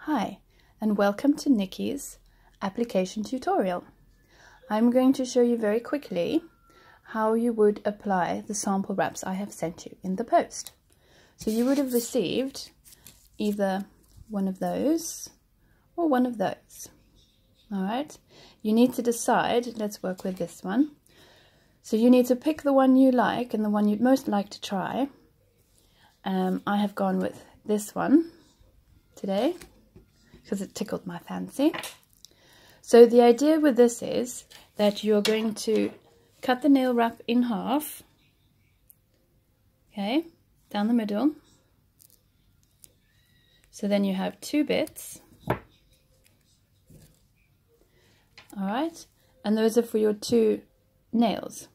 Hi, and welcome to Nikki's application tutorial. I'm going to show you very quickly how you would apply the sample wraps I have sent you in the post. So you would have received either one of those or one of those. All right, you need to decide. Let's work with this one. So you need to pick the one you like and the one you'd most like to try. I have gone with this one today because it tickled my fancy. So the idea with this is that you're going to cut the nail wrap in half, okay, down the middle. So then you have two bits, all right, and those are for your two nails.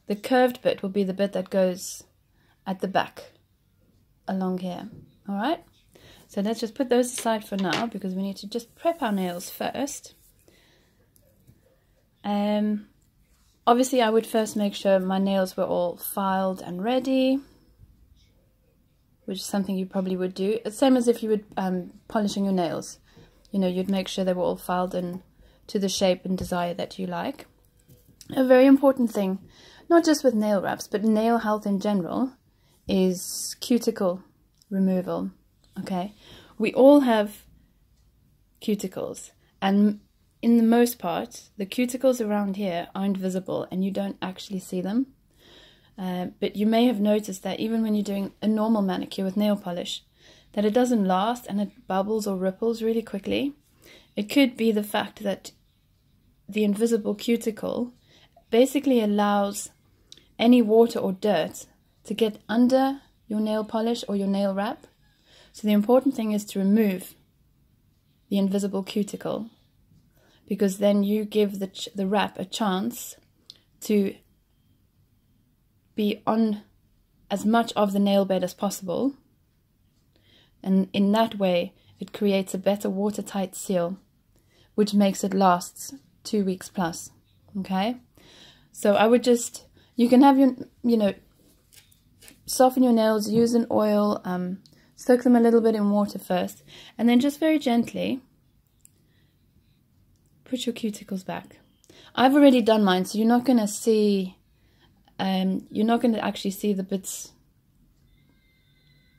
The curved bit will be the bit that goes at the back along here, all right. So let's just put those aside for now because we need to just prep our nails first. Obviously I would first make sure my nails were all filed and ready, which is something you probably would do. It's same as if you would polishing your nails. You know, you'd make sure they were all filed in to the shape and desire that you like. A very important thing, not just with nail wraps, but nail health in general, is cuticle removal. Okay, we all have cuticles, and in the most part, the cuticles around here aren't visible and you don't actually see them. But you may have noticed that even when you're doing a normal manicure with nail polish, that it doesn't last and it bubbles or ripples really quickly. It could be the fact that the invisible cuticle basically allows any water or dirt to get under your nail polish or your nail wrap. So the important thing is to remove the invisible cuticle, because then you give the wrap a chance to be on as much of the nail bed as possible, and in that way it creates a better watertight seal, which makes it last 2 weeks plus. Okay, so I would just, you can have your, you know, soften your nails, use an oil, soak them a little bit in water first, and then just very gently put your cuticles back. I've already done mine, so you're not going to see, you're not going to actually see the bits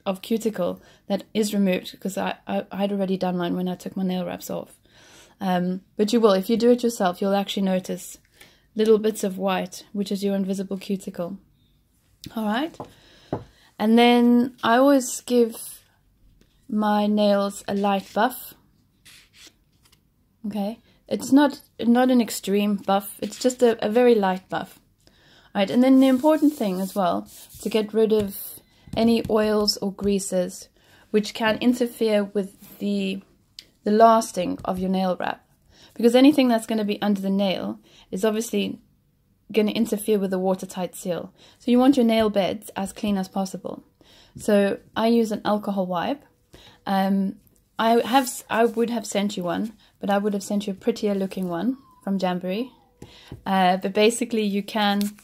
of cuticle that is removed, because I'd already done mine when I took my nail wraps off. But you will, if you do it yourself, you'll actually notice little bits of white, which is your invisible cuticle. All right. And then I always give my nails a light buff. Okay, it's not an extreme buff, it's just a very light buff. All right, and then the important thing as well, to get rid of any oils or greases which can interfere with the lasting of your nail wrap, because anything that's going to be under the nail is obviously going to interfere with the watertight seal. So you want your nail beds as clean as possible. So I use an alcohol wipe. I would have sent you one, but I would have sent you a prettier looking one from Jamberry. But basically you can,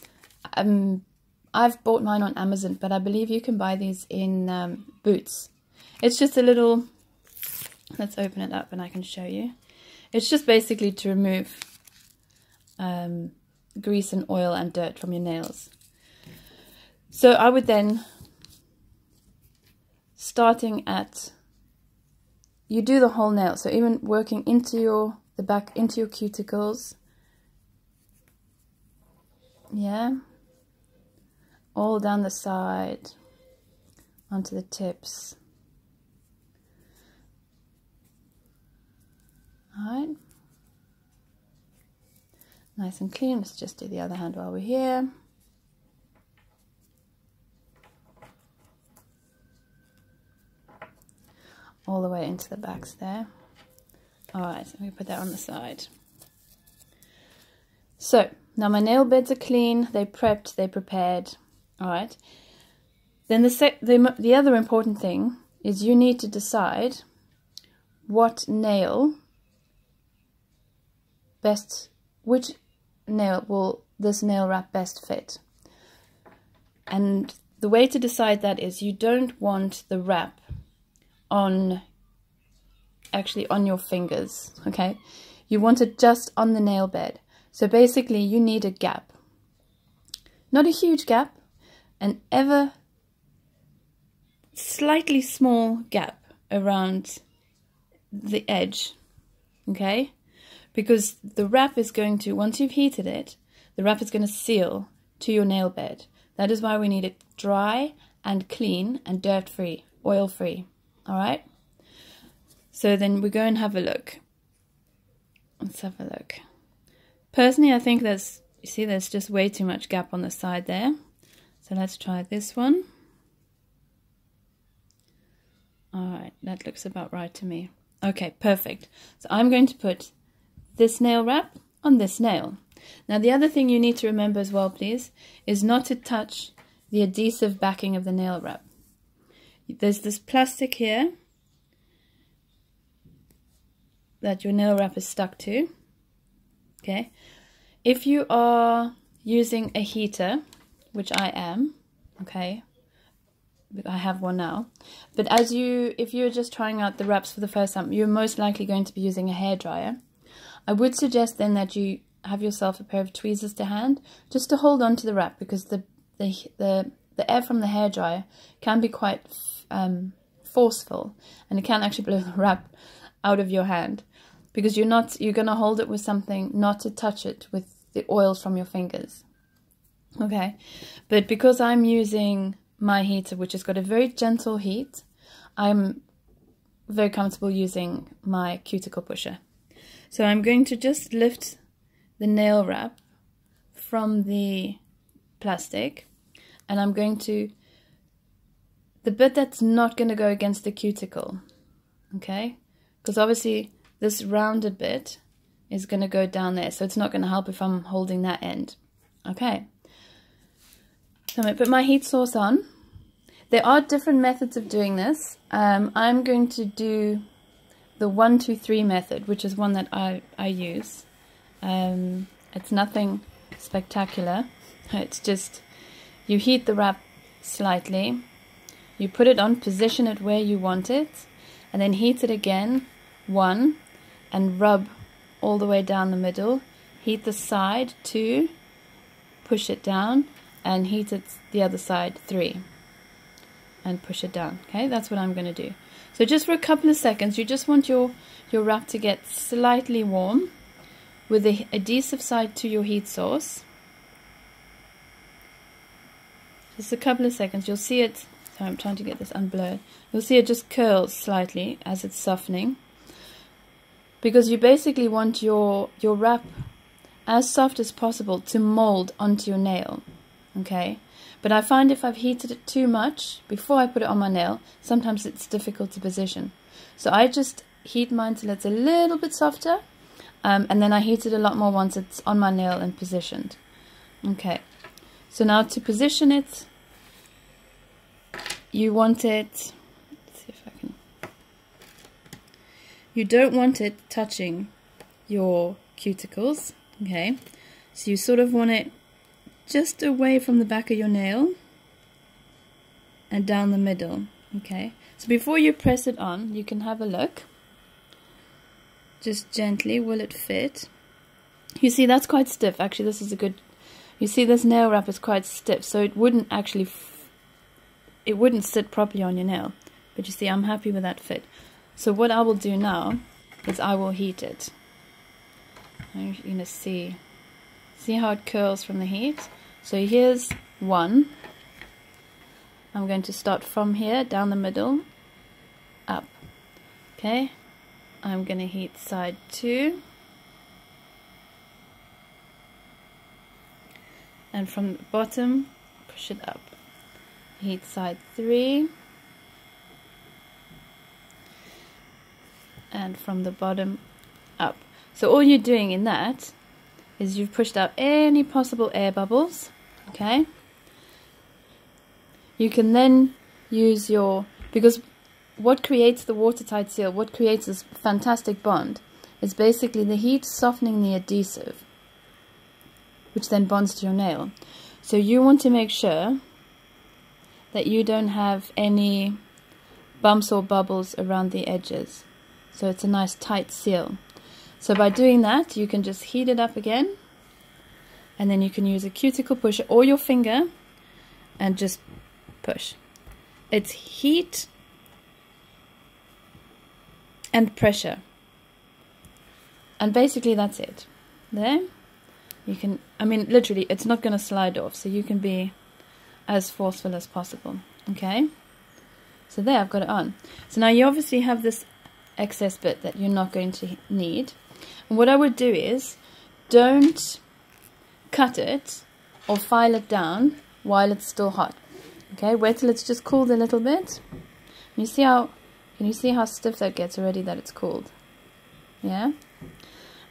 I've bought mine on Amazon, but I believe you can buy these in Boots. It's just a little, let's open it up and I can show you. It's just basically to remove grease and oil and dirt from your nails. So I would then, starting at, you do the whole nail, so even working into the back, into your cuticles, yeah, all down the side, onto the tips. All right. Nice and clean. Let's just do the other hand while we're here. All the way into the backs there. Alright, so we put that on the side. So, now my nail beds are clean, they're prepped, they're prepared. Alright. Then the other important thing is you need to decide what nail best, which nail will this nail wrap best fit. And the way to decide that is you don't want the wrap on actually on your fingers, okay? You want it just on the nail bed. So basically you need a gap. Not a huge gap, an ever slightly small gap around the edge, okay? Because the wrap is going to, once you've heated it, the wrap is going to seal to your nail bed. That is why we need it dry and clean and dirt-free, oil-free, all right? So then we go and have a look. Let's have a look. Personally, I think there's, you see, there's just way too much gap on the side there. So let's try this one. All right, that looks about right to me. Okay, perfect. So I'm going to put this nail wrap on this nail. Now the other thing you need to remember as well, please, is not to touch the adhesive backing of the nail wrap. There's this plastic here that your nail wrap is stuck to, okay? If you are using a heater, which I am, okay, I have one now, but if you're just trying out the wraps for the first time, you're most likely going to be using a hairdryer. I would suggest then that you have yourself a pair of tweezers to hand, just to hold on to the wrap, because the air from the hairdryer can be quite forceful, and it can actually blow the wrap out of your hand, because you're going to hold it with something, not to touch it with the oils from your fingers. Okay, but because I'm using my heater, which has got a very gentle heat, I'm very comfortable using my cuticle pusher. So I'm going to just lift the nail wrap from the plastic, and I'm going to, the bit that's not going to go against the cuticle, okay, because obviously this rounded bit is going to go down there, so it's not going to help if I'm holding that end. Okay, so I'm going to put my heat source on. There are different methods of doing this. I'm going to do the 1, 2, 3 method, which is one that I use. It's nothing spectacular. It's just, you heat the wrap slightly, you put it on, position it where you want it, and then heat it again, 1, and rub all the way down the middle. Heat the side, 2, push it down, and heat it the other side, 3, and push it down. Okay, that's what I'm going to do. So just for a couple of seconds, you just want your wrap to get slightly warm with the adhesive side to your heat source. Just a couple of seconds, you'll see it, sorry, I'm trying to get this unblurred. You'll see it just curls slightly as it's softening, because you basically want your wrap as soft as possible to mold onto your nail, okay? But I find if I've heated it too much before I put it on my nail, sometimes it's difficult to position. So I just heat mine till it's a little bit softer, and then I heat it a lot more once it's on my nail and positioned. Okay, so now to position it, you want it, let's see if I can, you don't want it touching your cuticles, okay? So you sort of want it just away from the back of your nail and down the middle, okay? So before you press it on, you can have a look. Just gently, will it fit? You see, that's quite stiff. Actually, this is a good, you see this nail wrap is quite stiff, so it wouldn't actually, it wouldn't sit properly on your nail. But you see, I'm happy with that fit. So what I will do now is I will heat it. You're going to see how it curls from the heat? So here's 1. I'm going to start from here, down the middle, up. Okay, I'm going to heat side 2. And from the bottom, push it up. Heat side 3. And from the bottom, up. So all you're doing in that is you've pushed out any possible air bubbles, okay? You can then use your, because what creates the watertight seal, what creates this fantastic bond, is basically the heat softening the adhesive, which then bonds to your nail. So you want to make sure that you don't have any bumps or bubbles around the edges. so it's a nice tight seal. So by doing that, you can just heat it up again, and then you can use a cuticle pusher or your finger and just push. It's heat and pressure, and basically that's it. There you can, I mean, literally it's not going to slide off, so you can be as forceful as possible. Okay, so there, I've got it on. So now you obviously have this excess bit that you're not going to need, and what I would do is, don't cut it or file it down while it's still hot. Okay, wait till it's just cooled a little bit. You see how, can you see how stiff that gets already that it's cooled? Yeah.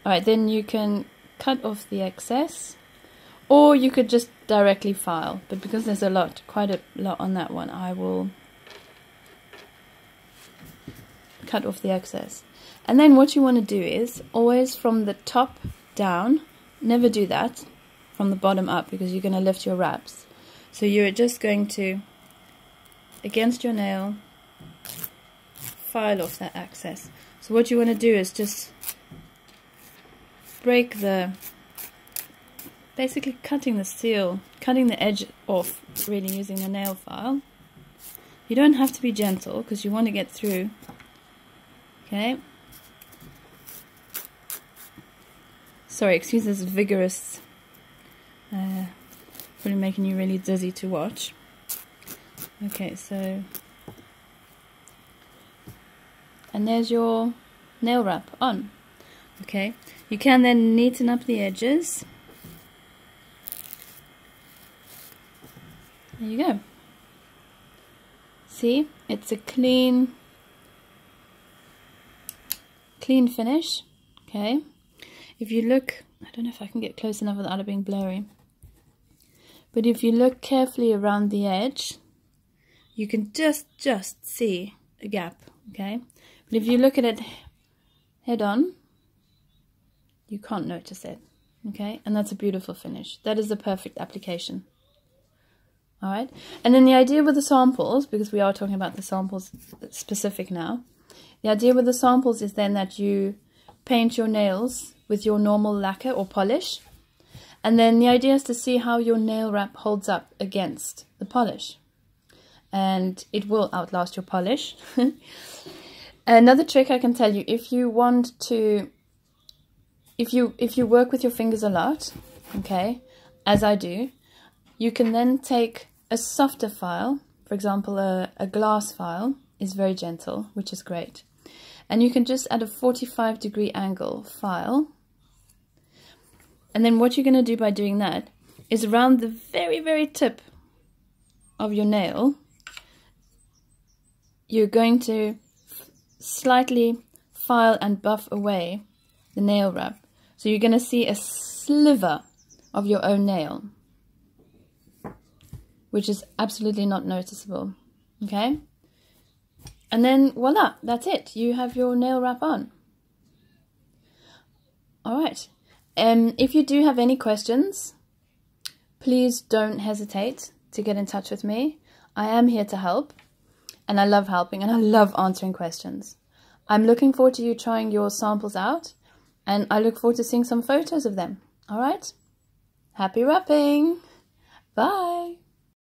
Alright, then you can cut off the excess, or you could just directly file, but because there's quite a lot on that one, I will cut off the excess. And then what you want to do is always from the top down, never do that from the bottom up, because you're going to lift your wraps. So you're just going to, against your nail, file off that excess. So what you want to do is just break the, basically cutting the seal, cutting the edge off, really using the nail file. You don't have to be gentle because you want to get through. Okay. Sorry, excuse this vigorous, probably making you really dizzy to watch. Okay, so, and there's your nail wrap on. Okay, you can then neaten up the edges. There you go. See, it's a clean finish. Okay, if you look, I don't know if I can get close enough without it being blurry, but if you look carefully around the edge, you can just see a gap. Okay, but if you look at it head on, you can't notice it. Okay, and that's a beautiful finish. That is the perfect application. Alright, and then the idea with the samples, because we are talking about the samples specific now, the idea with the samples is then that you paint your nails with your normal lacquer or polish, and then the idea is to see how your nail wrap holds up against the polish, and it will outlast your polish. Another trick I can tell you, if you want to, if you work with your fingers a lot, okay, as I do, you can then take a softer file, for example a glass file is very gentle, which is great, and you can just at a 45-degree angle file, and then what you're going to do by doing that is around the very tip of your nail, you're going to slightly file and buff away the nail wrap, so you're going to see a sliver of your own nail, which is absolutely not noticeable. Okay, and then voila, that's it, you have your nail wrap on. Alright, if you do have any questions, please don't hesitate to get in touch with me. I am here to help, and I love helping, and I love answering questions. I'm looking forward to you trying your samples out, and I look forward to seeing some photos of them. Alright, happy wrapping, bye!